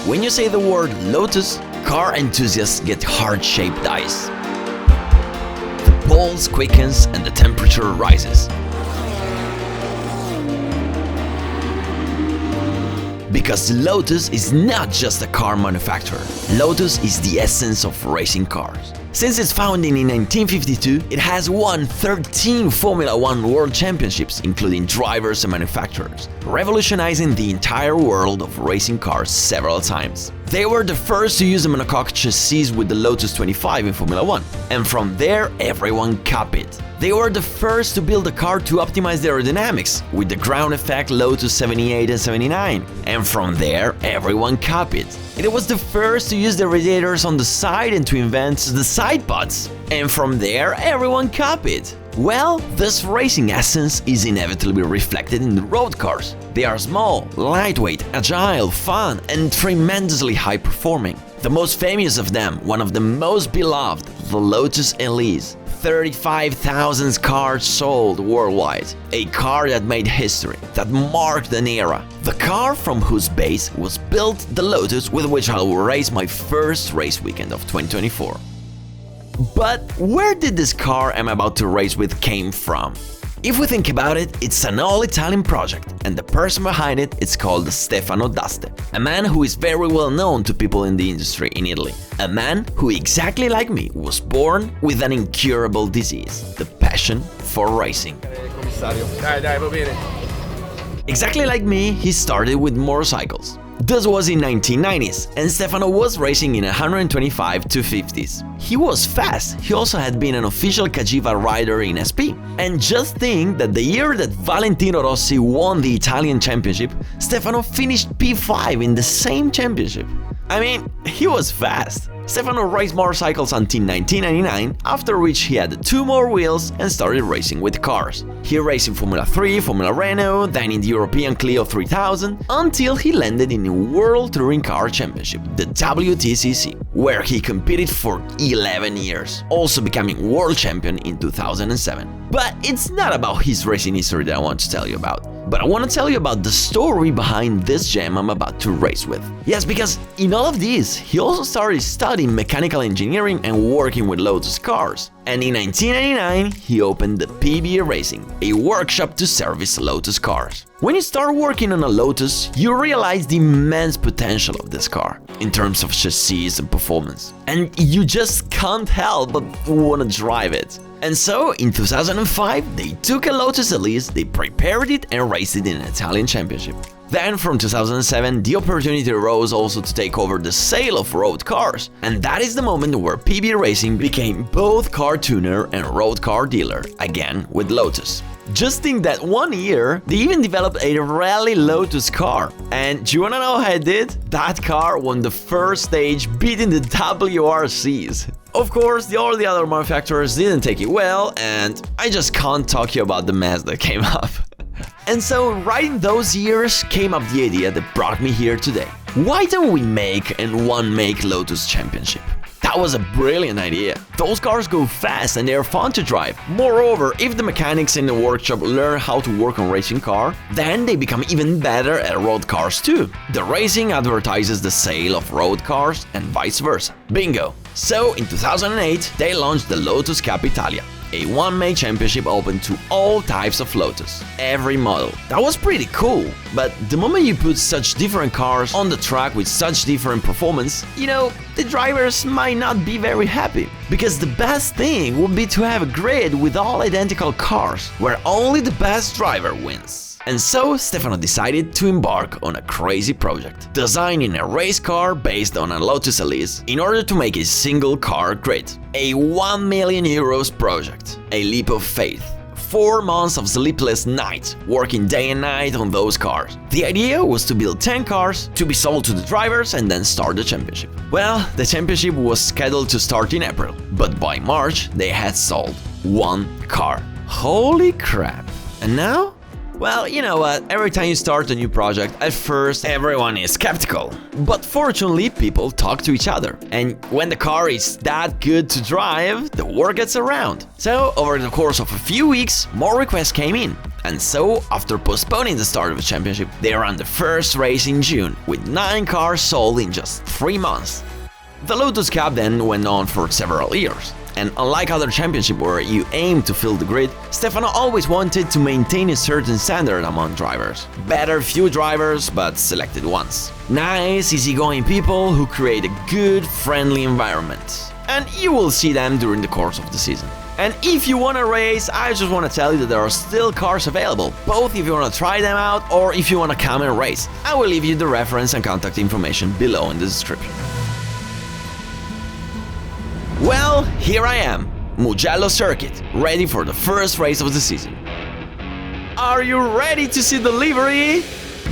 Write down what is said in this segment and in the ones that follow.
When you say the word Lotus, car enthusiasts get heart-shaped eyes. The pulse quickens and the temperature rises. Because Lotus is not just a car manufacturer. Lotus is the essence of racing cars. Since its founding in 1952, it has won 13 Formula One World Championships, including drivers and manufacturers, revolutionizing the entire world of racing cars several times. They were the first to use a monocoque chassis with the Lotus 25 in Formula One, and from there everyone copied. They were the first to build a car to optimize the aerodynamics with the ground effect Lotus 78 and 79, and from there everyone copied. It was the first to use the radiators on the side and to invent the side pods, and from there everyone copied. Well, this racing essence is inevitably reflected in the road cars. They are small, lightweight, agile, fun, and tremendously high-performing. The most famous of them, one of the most beloved, the Lotus Elise. 35,000 cars sold worldwide. A car that made history, that marked an era. The car from whose base was built the Lotus with which I will race my first race weekend of 2024. But where did this car I'm about to race with came from? If we think about it, it's an all-Italian project, and the person behind it is called Stefano D'Aste, a man who is very well known to people in the industry in Italy. A man who, exactly like me, was born with an incurable disease, the passion for racing. Exactly like me, he started with motorcycles. This was in 1990s, and Stefano was racing in 125 250s. He was fast, he also had been an official Cagiva rider in SP. And just think that the year that Valentino Rossi won the Italian championship, Stefano finished P5 in the same championship. I mean, he was fast. Stefano raced motorcycles until 1999, after which he had 2 more wheels and started racing with cars. He raced in Formula 3, Formula Renault, then in the European Clio 3000, until he landed in a World Touring Car Championship, the WTCC, where he competed for 11 years, also becoming world champion in 2007. But it's not about his racing history that I want to tell you about. But I want to tell you about the story behind this gem I'm about to race with. Yes, because in all of this, he also started studying mechanical engineering and working with Lotus cars. And in 1999, he opened the PB Racing, a workshop to service Lotus cars. When you start working on a Lotus, you realize the immense potential of this car, in terms of chassis and performance. And you just can't help but want to drive it. And so, in 2005, they took a Lotus Elise, they prepared it and raced it in an Italian championship. Then, from 2007, the opportunity arose also to take over the sale of road cars. And that is the moment where PB Racing became both car tuner and road car dealer, again with Lotus. Just think that one year, they even developed a rally Lotus car. And do you wanna know how it did? That car won the first stage, beating the WRCs. Of course, all the other manufacturers didn't take it well, and I just can't talk to you about the mess that came up. And so, right in those years, came up the idea that brought me here today. Why don't we make one make Lotus Championship? That was a brilliant idea. Those cars go fast and they are fun to drive. Moreover, if the mechanics in the workshop learn how to work on racing car, then they become even better at road cars too. The racing advertises the sale of road cars and vice versa. Bingo! So, in 2008, they launched the Lotus Cup Italy, a one-make championship open to all types of Lotus, every model. That was pretty cool, but the moment you put such different cars on the track with such different performance, you know, the drivers might not be very happy. Because the best thing would be to have a grid with all identical cars, where only the best driver wins. And so Stefano decided to embark on a crazy project, designing a race car based on a Lotus Elise in order to make a single car grid. A 1 million euros project, a leap of faith. 4 months of sleepless nights, working day and night on those cars. The idea was to build 10 cars, to be sold to the drivers and then start the championship. Well, the championship was scheduled to start in April, but by March they had sold 1 car. Holy crap! And now? Well, you know what, every time you start a new project, at first everyone is skeptical. But fortunately, people talk to each other. And when the car is that good to drive, the word gets around. So, over the course of a few weeks, more requests came in. And so, after postponing the start of the championship, they ran the first race in June, with 9 cars sold in just 3 months. The Lotus Cup then went on for several years. And unlike other championships where you aim to fill the grid, Stefano always wanted to maintain a certain standard among drivers. Better few drivers, but selected ones. Nice, easygoing people who create a good, friendly environment. And you will see them during the course of the season. And if you want to race, I just want to tell you that there are still cars available, both if you want to try them out or if you want to come and race. I will leave you the reference and contact information below in the description. Well, here I am, Mugello circuit, ready for the first race of the season. Are you ready to see the livery?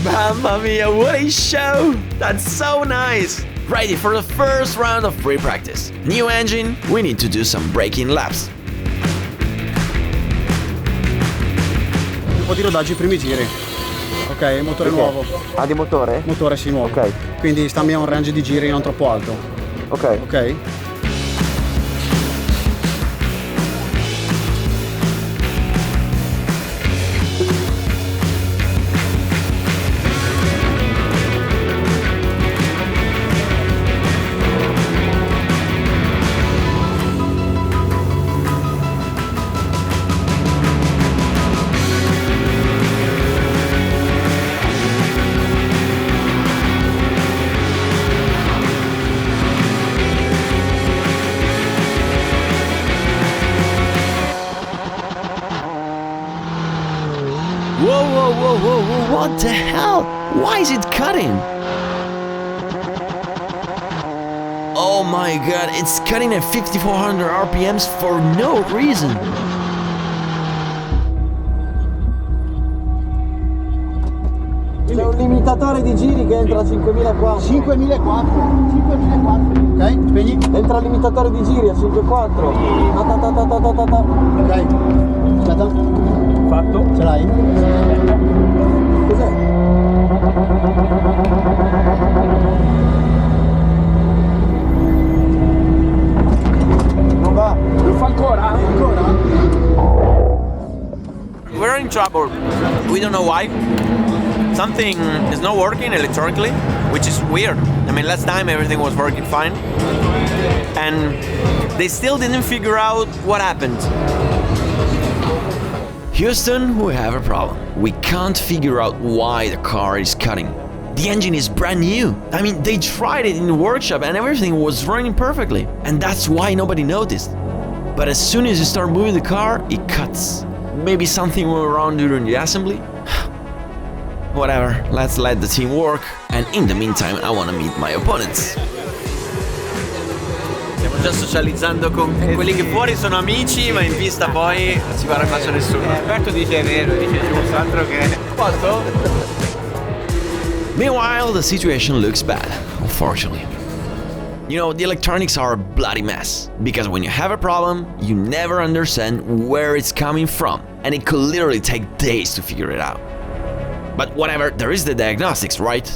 Mamma mia, what a show! That's so nice! Ready for the first round of pre-practice. New engine, we need to do some braking laps. Un po' di rodaggio i primi giri. Ok, motore nuovo. Ah, di motore? Motore sì, nuovo. Ok. Quindi stammi a un range di giri non troppo alto. Ok. Ok? Whoa, what the hell? Why is it cutting? Oh my god, it's cutting at 5400 RPMs for no reason. C'è un limitatore di giri che entra a 5400. 5400. Ok, spegni. Entra il limitatore di giri a 5400. Ok. Aspetta. Fatto. Ce l'hai? Cos'è? Non va. Non fa ancora? Ancora? We're in trouble. We don't know why. Something is not working electronically, which is weird. I mean, last time everything was working fine. And they still didn't figure out what happened. Houston, we have a problem. We can't figure out why the car is cutting. The engine is brand new. I mean, they tried it in the workshop and everything was running perfectly. And that's why nobody noticed. But as soon as you start moving the car, it cuts. Maybe something went wrong during the assembly? Whatever, let's let the team work. And in the meantime, I want to meet my opponents. Stiamo già socializzando con quelli che fuori sono amici, ma in pista poi non si guarda in faccia a nessuno. Alberto dice è vero, dice giusto, altro che... Posto? Meanwhile, the situation looks bad, unfortunately. You know, the electronics are a bloody mess, because when you have a problem, you never understand where it's coming from, and it could literally take days to figure it out. But whatever, there is the diagnostics, right?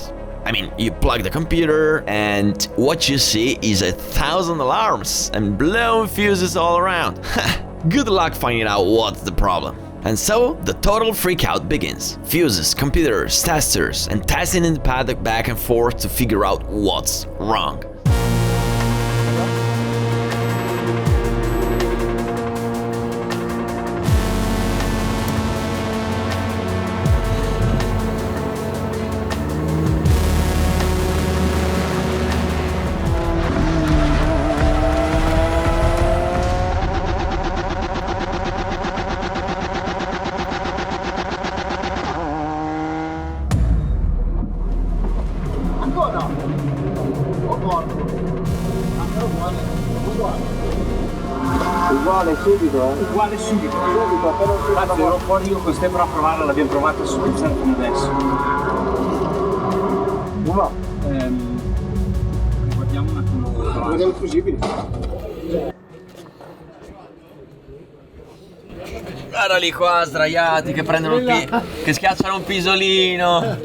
I mean, you plug the computer and what you see is 1,000 alarms and blown fuses all around. Good luck finding out what's the problem. And so, the total freakout begins. Fuses, computers, testers, and testing in the paddock back and forth to figure out what's wrong. Uguale subito, Uguale subito. Subito, appena uscito. Anzi, ero fuori io con Stefano a provarla, l'abbiamo provata su pensare fino adesso. Non va. Guardiamo un attimo. Vediamo il fusibile. Guardali qua sdraiati che prendono che schiacciano un pisolino.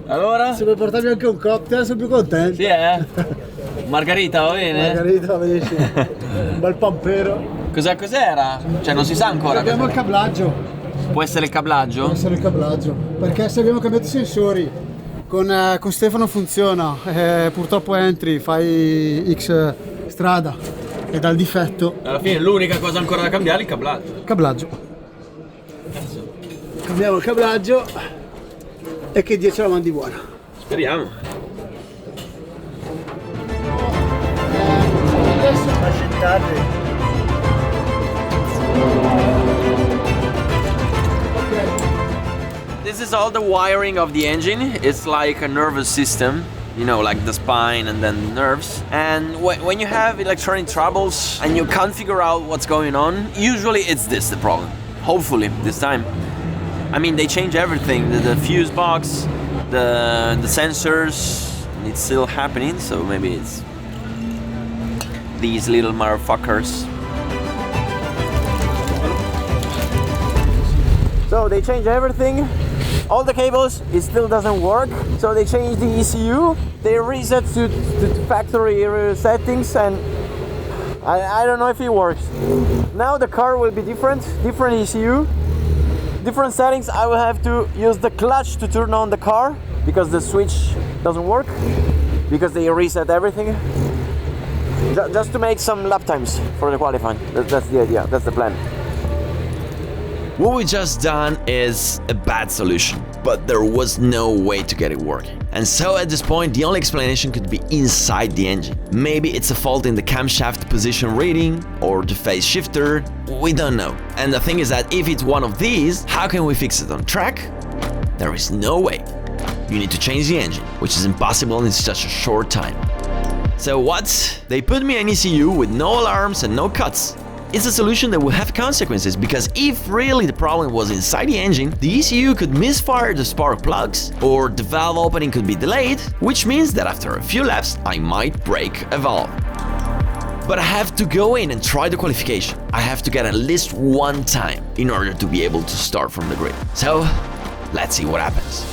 Allora? Se vuoi portarmi anche un cocktail sono più contento. Sì, Margarita va bene? Margarita, benissimo. Un bel pampero. Cos'era? Cioè non si sa ancora. Abbiamo il cablaggio. Può essere il cablaggio? Può essere il cablaggio, perché se abbiamo cambiato i sensori con Stefano funziona, purtroppo entri, fai X strada e dal difetto. Alla fine l'unica cosa ancora da cambiare è il cablaggio. Cablaggio. Cambiamo il cablaggio e che Dio ce la mandi buona. Speriamo. Adesso accettate. This is all the wiring of the engine. It's like a nervous system, you know, like the spine and then nerves. And when you have electronic troubles and you can't figure out what's going on, usually it's this the problem. Hopefully this time. I mean, they change everything, the fuse box, the sensors, it's still happening, so maybe it's these little motherfuckers. So they change everything. All the cables, it still doesn't work. So they change the ECU. They reset to factory settings, and I don't know if it works. Now the car will be different ECU, different settings. I will have to use the clutch to turn on the car because the switch doesn't work because they reset everything. Just to make some lap times for the qualifying. That's the idea. That's the plan. What we just done is a bad solution, but there was no way to get it working. And so at this point, the only explanation could be inside the engine. Maybe it's a fault in the camshaft position reading or the phase shifter, we don't know. And the thing is that if it's one of these, how can we fix it on track? There is no way. You need to change the engine, which is impossible in such a short time. So what? They put me an ECU with no alarms and no cuts. It's a solution that will have consequences, because if really the problem was inside the engine, the ECU could misfire the spark plugs, or the valve opening could be delayed, which means that after a few laps I might break a valve. But I have to go in and try the qualification. I have to get at least one time in order to be able to start from the grid. So, let's see what happens.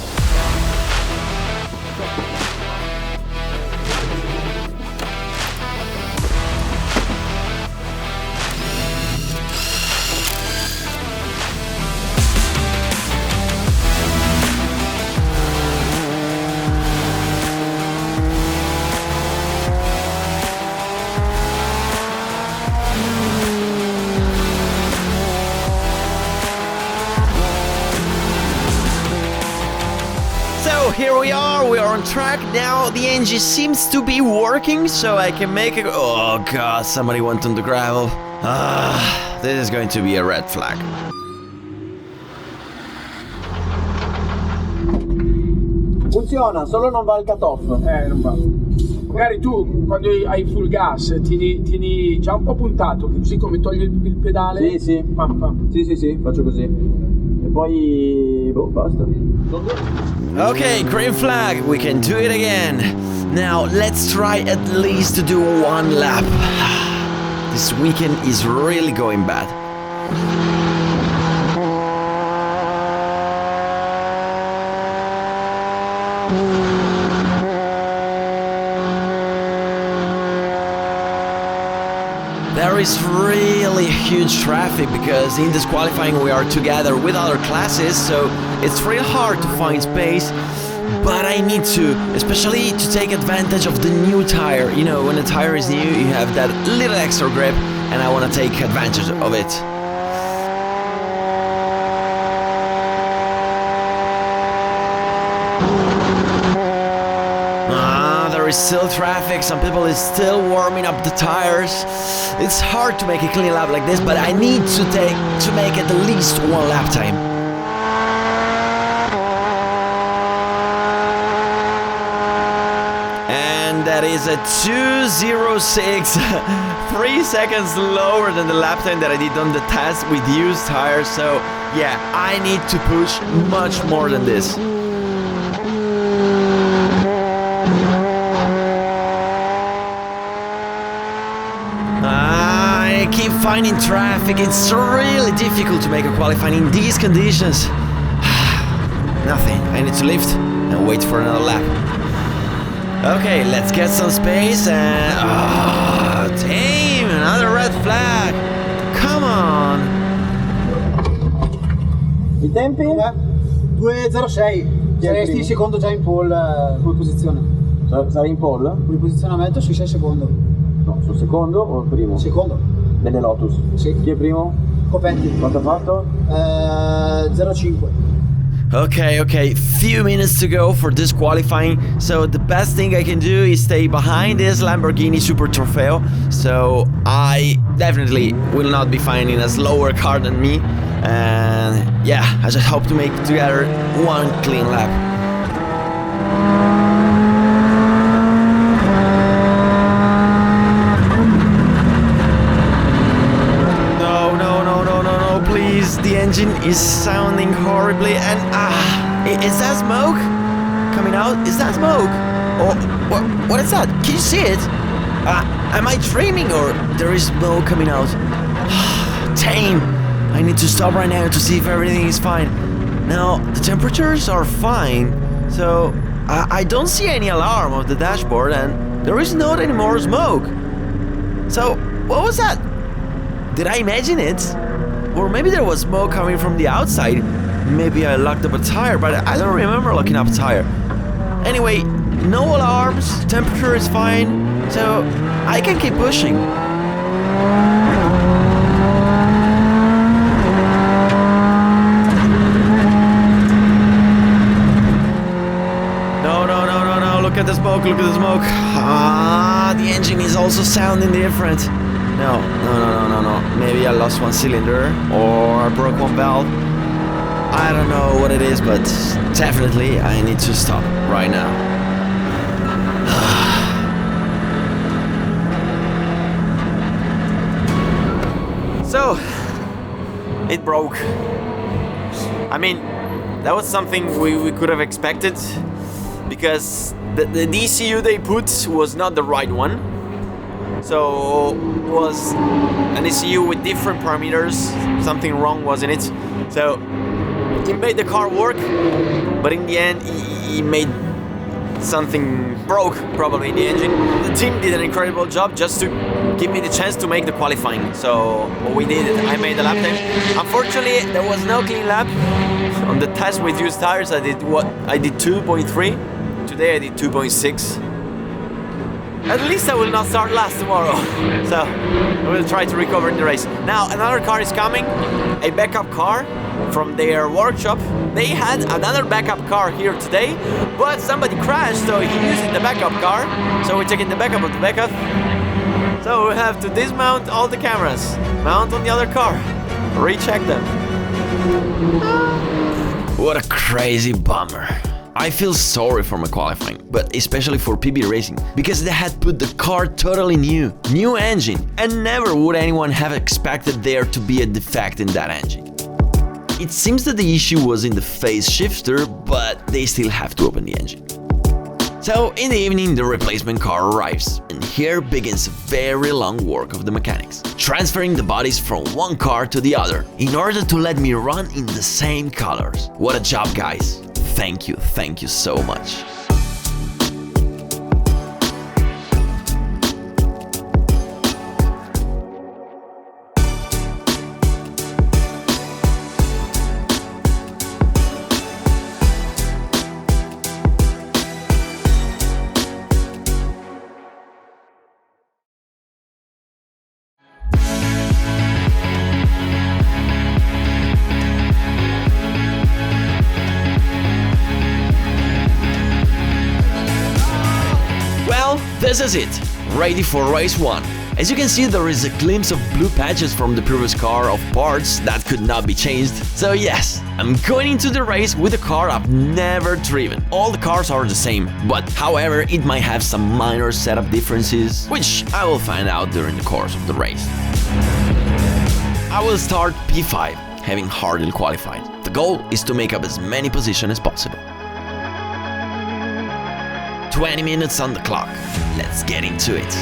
Here we are on track now. The engine seems to be working, so I can make it. Oh god, somebody went on the gravel. This is going to be a red flag. Funziona, solo non va il cut-off. Non va. Magari tu quando hai full gas tieni già un po' puntato, così come togli il pedale. Sì. Pam, pam. Sì, faccio così. E poi basta. Okay, green flag, we can do it again. Now let's try at least to do one lap. This weekend is really going bad. There is really huge traffic because in this qualifying we are together with other classes, so it's real hard to find space. But I need to, especially to take advantage of the new tire. You know, when a tire is new, you have that little extra grip, and I want to take advantage of it. There is still traffic, some people is still warming up the tires. It's hard to make a clean lap like this, but I need to make at least one lap time. And that is a 2:06, 3 seconds lower than the lap time that I did on the test with used tires. So yeah, I need to push much more than this. I keep finding traffic. It's really difficult to make a qualifying in these conditions. Nothing. I need to lift and wait for another lap. Okay, let's get some space and... Oh, damn, another red flag. Come on. I tempi? 2.06. Saresti secondo già in pole posizione. Sarai in pole? Pole posizionamento sui 6 secondo. No, sul secondo o il primo? Secondo. Nelle Lotus? Sì. Chi è primo? Copetti. Quanto ha fatto? 0.5. Okay, few minutes to go for this qualifying, so the best thing I can do is stay behind this Lamborghini Super Trofeo, so I definitely will not be finding a slower car than me, and yeah, I just hope to make together one clean lap. No, please, the engine is sounding horribly, and is that smoke coming out? Is that smoke? Or what is that? Can you see it? Am I dreaming, or there is smoke coming out? Damn, I need to stop right now to see if everything is fine. Now, the temperatures are fine, so I don't see any alarm on the dashboard, and there is not any more smoke. So, what was that? Did I imagine it? Or maybe there was smoke coming from the outside. Maybe I locked up a tire, but I don't remember locking up a tire. Anyway, no alarms, temperature is fine, so I can keep pushing. No, look at the smoke, the engine is also sounding different. No. Maybe I lost one cylinder or I broke one valve. I don't know what it is, but definitely I need to stop right now. So, it broke. I mean, that was something we could have expected, because the DCU they put was not the right one. So was an ECU with different parameters, something wrong was in it. So he made the car work, but in the end he made something broke probably in the engine. The team did an incredible job just to give me the chance to make the qualifying. So what we did, I made a lap time. Unfortunately, there was no clean lap. On the test with used tires, I did 2.3. Today I did 2.6. At least I will not start last tomorrow, so I will try to recover in the race. Now another car is coming, a backup car from their workshop. They had another backup car here today, but somebody crashed, so he used the backup car. So we're taking the backup of the backup. So we have to dismount all the cameras, mount on the other car, recheck them. What a crazy bummer. I feel sorry for my qualifying, but especially for PB Racing, because they had put the car totally new engine, and never would anyone have expected there to be a defect in that engine. It seems that the issue was in the phase shifter, but they still have to open the engine. So in the evening the replacement car arrives, and here begins a very long work of the mechanics, transferring the bodies from one car to the other, in order to let me run in the same colors. What a job, guys! Thank you so much. This is it, ready for race 1. As you can see, there is a glimpse of blue patches from the previous car of parts that could not be changed. So yes, I'm going into the race with a car I've never driven. All the cars are the same, but however, it might have some minor setup differences, which I will find out during the course of the race. I will start P5, having hardly qualified. The goal is to make up as many positions as possible. 20 minutes on the clock. Let's get into it.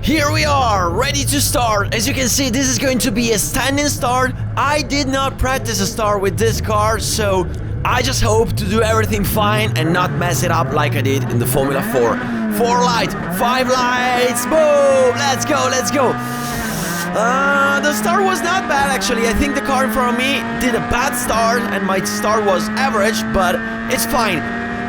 Here we are, ready to start. As you can see, this is going to be a standing start. I did not practice a start with this car, so I just hope to do everything fine and not mess it up like I did in the Formula 4. 4 lights, 5 lights, boom! Let's go, let's go! The start was not bad actually. I think the car in front of me did a bad start and my start was average, but it's fine.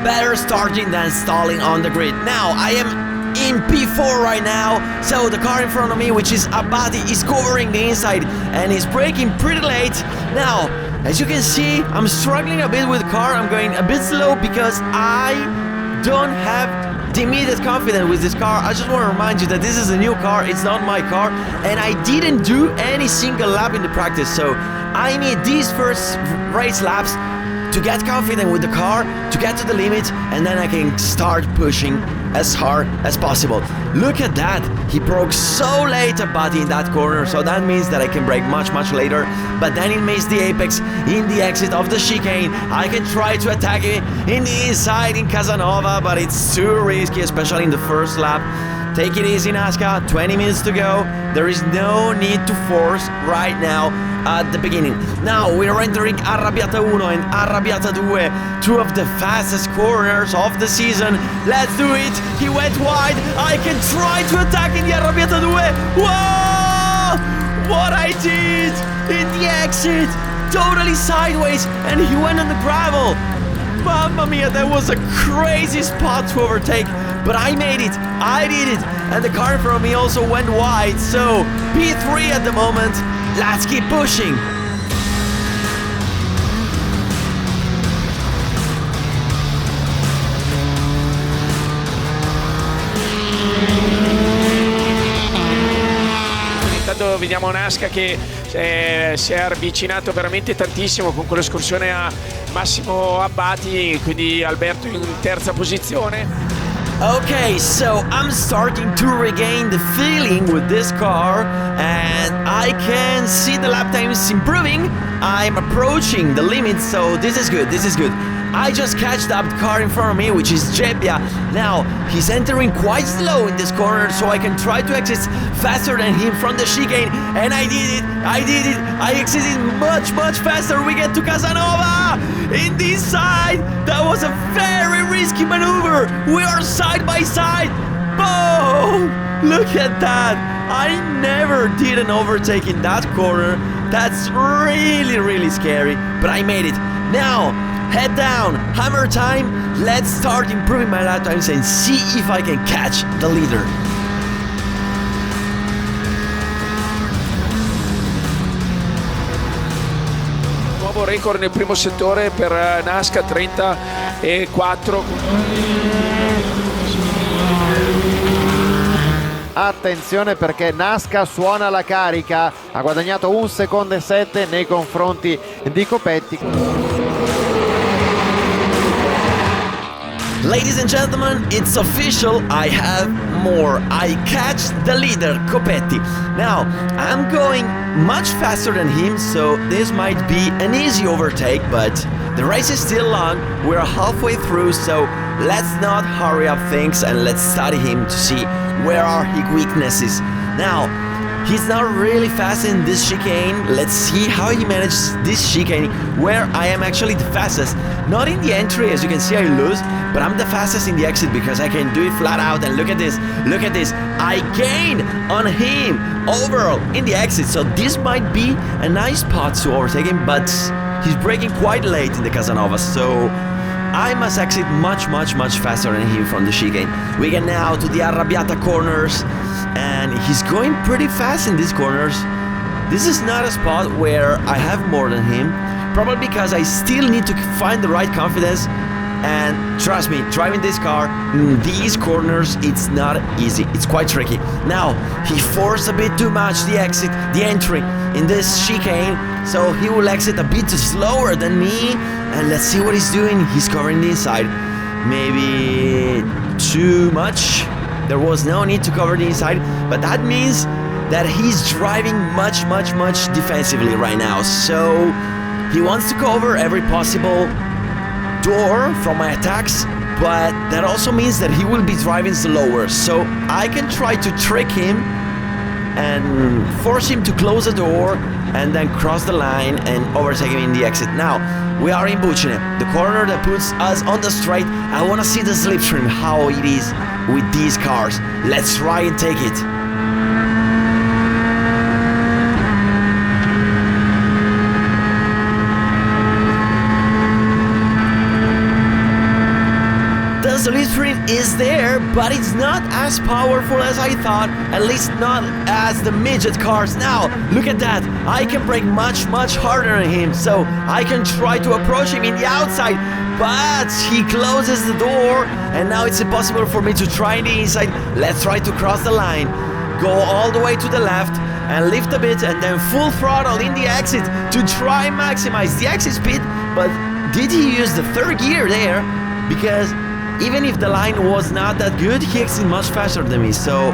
Better starting than stalling on the grid. Now, I am in P4 right now, so the car in front of me, which is Abadi, is covering the inside and is braking pretty late. Now, as you can see, I'm struggling a bit with the car. I'm going a bit slow because I don't have the immediate confidence with this car. I just want to remind you that this is a new car, it's not my car, and I didn't do any single lap in the practice, so I need these first race laps to get confident with the car, to get to the limit, and then I can start pushing as hard as possible. Look at that, he broke so late a body in that corner, so that means that I can brake much later, but then it makes the apex in the exit of the chicane. I can try to attack it in the inside in Casanova, but it's too risky, especially in the first lap. Take it easy, Naska, 20 minutes to go. There is no need to force right now at the beginning. Now we're entering Arrabbiata 1 and Arrabbiata 2, two of the fastest corners of the season. Let's do it. He went wide. I can try to attack in the Arrabbiata 2. Whoa! What I did in the exit, totally sideways, and he went on the gravel. Mamma mia, that was a crazy spot to overtake, but I made it, I did it, and the car in front of me also went wide, so P3 at the moment. Let's keep pushing. Intanto vediamo Naska che si è avvicinato veramente tantissimo con quell'escursione a Massimo Abbati, quindi Alberto in terza posizione. Okay, so I'm starting to regain the feeling with this car and I can see the lap times improving. I'm approaching the limit, so this is good, this is good. I just catched up the car in front of me, which is Jebbia. Now, he's entering quite slow in this corner, so I can try to exit faster than him from the chicane. And I did it, I exited much faster. We get to Casanova in this side. That was a very risky maneuver. We are side by side. Boom! Look at that. I never did an overtake in that corner. That's really scary, but I made it. Now, head down, hammer time. Let's start improving my lap times and see if I can catch the leader. Nuovo record nel primo settore per Naska, 34. Attenzione perché Naska suona la carica, ha guadagnato 1 secondo e 7 nei confronti di Copetti. Ladies and gentlemen, it's official, I have more. I catch the leader, Copetti. Now, I'm going much faster than him, so this might be an easy overtake, but the race is still long, we're halfway through, so let's not hurry up things and let's study him to see where are his weaknesses. Now, he's not really fast in this chicane. Let's see how he manages this chicane, where I am actually the fastest. Not in the entry, as you can see I lose, but I'm the fastest in the exit because I can do it flat out. And look at this, I gained on him overall in the exit. So this might be a nice spot to overtake him, but he's braking quite late in the Casanova, so I must exit much faster than him from the chicane. We get now to the Arrabbiata corners, and he's going pretty fast in these corners. This is not a spot where I have more than him, probably because I still need to find the right confidence. And trust me, driving this car in these corners, it's not easy, it's quite tricky. Now, he forced a bit too much the entry in this chicane, so he will exit a bit slower than me. And let's see what he's doing. He's covering the inside. Maybe too much. There was no need to cover the inside, but that means that he's driving much defensively right now. So he wants to cover every possible door from my attacks, but that also means that he will be driving slower. So I can try to trick him and force him to close the door and then cross the line and overtake him in the exit. Now, we are in Bucine, the corner that puts us on the straight. I want to see the slipstream, how it is with these cars. Let's try and take it. The slipstream is there, but it's not as powerful as I thought, at least not as the midget cars. Now, look at that. I can brake much harder than him, so I can try to approach him in the outside, but he closes the door, and now it's impossible for me to try in the inside. Let's try to cross the line, go all the way to the left, and lift a bit, and then full throttle in the exit to try and maximize the exit speed. But did he use the third gear there? Because even if the line was not that good, he exited much faster than me. So,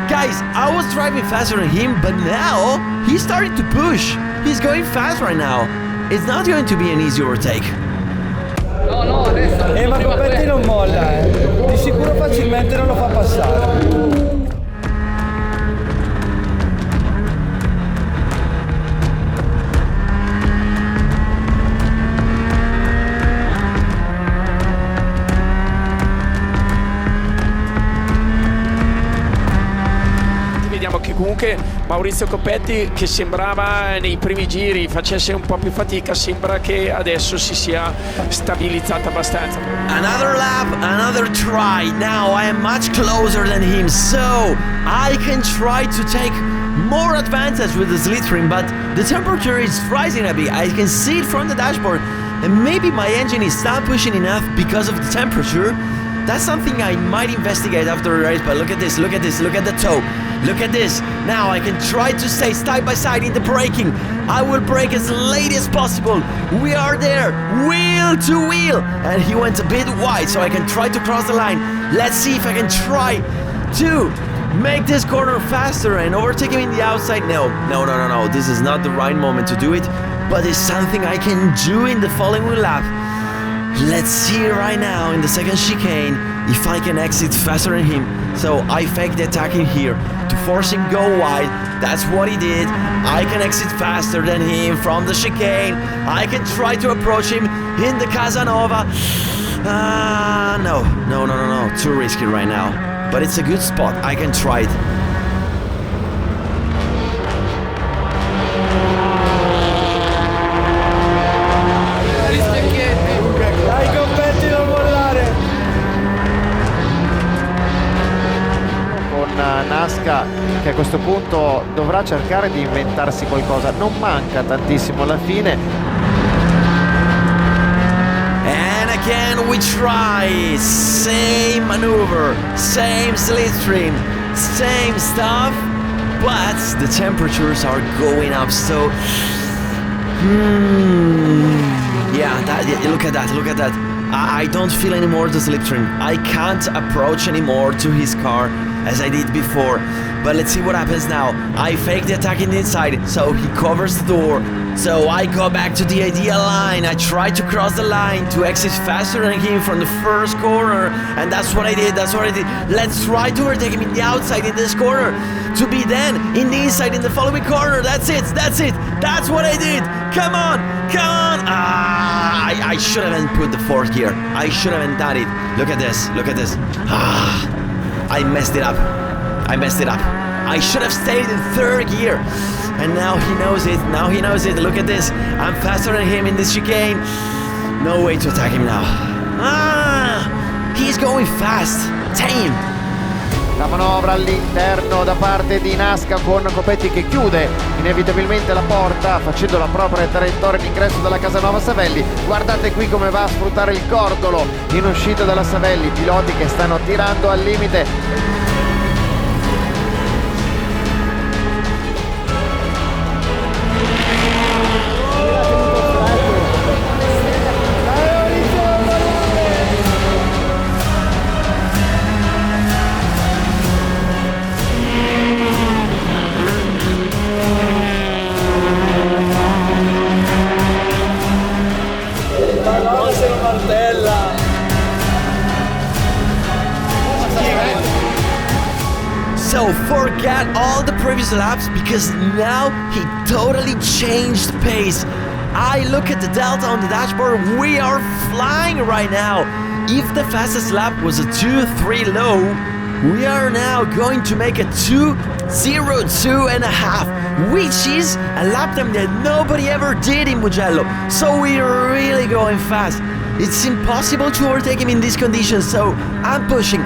guys, I was driving faster than him, but now he started to push. He's going fast right now. It's not going to be an easy overtake. No, adesso. Ma Copetti non molla, Di sicuro facilmente non lo fa passare. Comunque Maurizio Copetti, che sembrava nei primi giri facesse un po' più fatica, sembra che adesso si sia stabilizzata abbastanza. Another lap, another try. Now I am much closer than him, so I can try to take more advantage with the slipstream, but the temperature is rising a bit. I can see it from the dashboard, and maybe my engine is not pushing enough because of the temperature. That's something I might investigate after the race, but look at this, look at this, look at the toe. Look at this. Now I can try to stay side by side in the braking. I will brake as late as possible. We are there, wheel to wheel. And he went a bit wide, so I can try to cross the line. Let's see if I can try to make this corner faster and overtake him in the outside. No. This is not the right moment to do it, but it's something I can do in the following lap. Let's see right now in the second chicane if I can exit faster than him. So I fake the attack in here to force him go wide. That's what he did. I can exit faster than him from the chicane. I can try to approach him in the Casanova. No. Too risky right now. But it's a good spot. I can try it. Naska, che a questo punto dovrà cercare di inventarsi qualcosa, non manca tantissimo alla fine. And again we try, same maneuver, same slipstream, same stuff, but the temperatures are going up, so look at that. I don't feel anymore the slipstream. I can't approach anymore to his car as I did before. But let's see what happens now. I fake the attack in the inside, so he covers the door. So I go back to the ideal line. I try to cross the line to exit faster than him from the first corner, and that's what I did. Let's try to overtake him in the outside in this corner, to be then in the inside in the following corner. That's it. That's what I did. Come on. I should have put the fourth gear. I should have done it. Look at this. I messed it up. I should have stayed in third gear. And now he knows it. Look at this. I'm faster than him in this chicane. No way to attack him now. He's going fast. Tame. La manovra all'interno da parte di Naska, con Copetti che chiude inevitabilmente la porta facendo la propria traiettoria in ingresso dalla Casanova Savelli. Guardate qui come va a sfruttare il cordolo in uscita dalla Savelli, piloti che stanno tirando al limite. So forget all the previous laps because now he totally changed pace. I look at the delta on the dashboard, we are flying right now. If the fastest lap was a 2-3 low, we are now going to make a 2:02.5, which is a lap time that nobody ever did in Mugello. So we're really going fast. It's impossible to overtake him in these conditions, so I'm pushing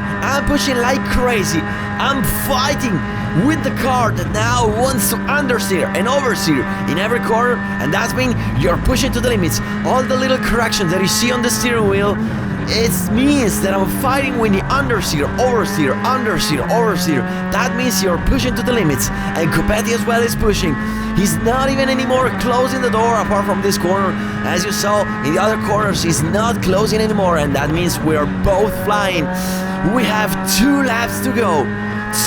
like crazy. I'm fighting with the car that now wants to understeer and oversteer in every corner, and that means you're pushing to the limits. All the little corrections that you see on the steering wheel, it means that I'm fighting with the understeer, oversteer, understeer, oversteer. That means you're pushing to the limits, and Copetti as well is pushing. He's not even anymore closing the door apart from this corner. As you saw in the other corners, he's not closing anymore, and that means we're both flying. We have 2 laps to go.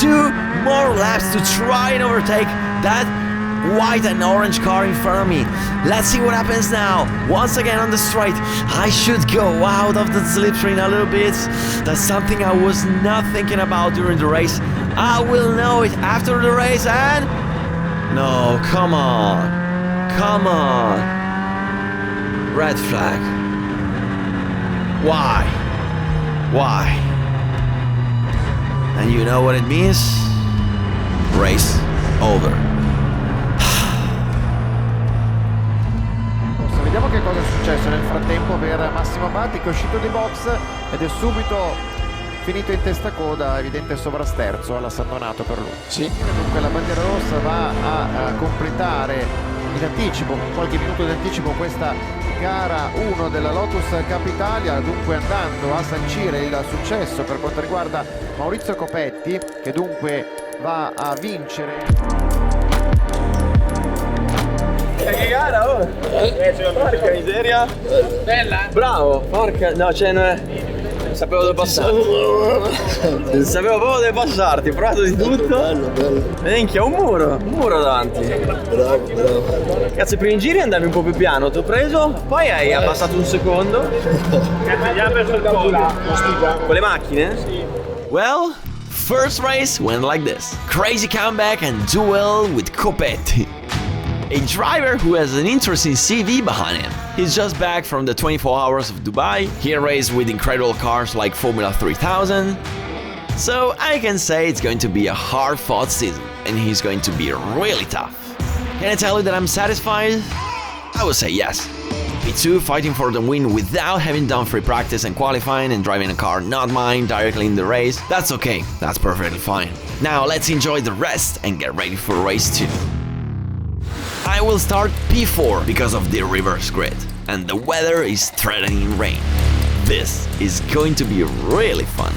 2 more laps to try and overtake that white and orange car in front of me. Let's see what happens now. Once again on the straight, I should go out of the slipstream a little bit. That's something I was not thinking about during the race. I will know it after the race, and no, come on. Red flag. Why? And you know what it means? Race over. Vediamo che cosa è successo nel frattempo per Massimo Batti, che è uscito di box ed è subito finito in testa coda, evidente sovrasterzo all'San Donato per lui. Sì. Dunque la bandiera rossa va a completare in anticipo, qualche minuto di anticipo, questa gara 1 della Lotus Cup Italia, dunque andando a sancire il successo per quanto riguarda Maurizio Copetti, che dunque va a vincere. Che gara, oh! Porca miseria! Bella? Bravo! Porca... No, cioè non sapevo dove passarti. Non sapevo proprio dove passarti, ho provato di tutto. Bello. Minchia, un muro davanti. Bravo. Cazzo, i primi giri andavi un po' più piano, ti ho preso, poi hai abbassato un secondo. Gli ha preso il podio. Con le macchine? Sì. Well, first race went like this. Crazy comeback and duel with Copetti. A driver who has an interesting CV behind him. He's just back from the 24 hours of Dubai. He raced with incredible cars like Formula 3000. So I can say it's going to be a hard-fought season, and he's going to be really tough. Can I tell you that I'm satisfied? I would say yes. P2 fighting for the win without having done free practice and qualifying and driving a car not mine directly in the race. That's okay, that's perfectly fine. Now let's enjoy the rest and get ready for race 2. I will start P4 because of the reverse grid, and the weather is threatening rain. This is going to be really fun.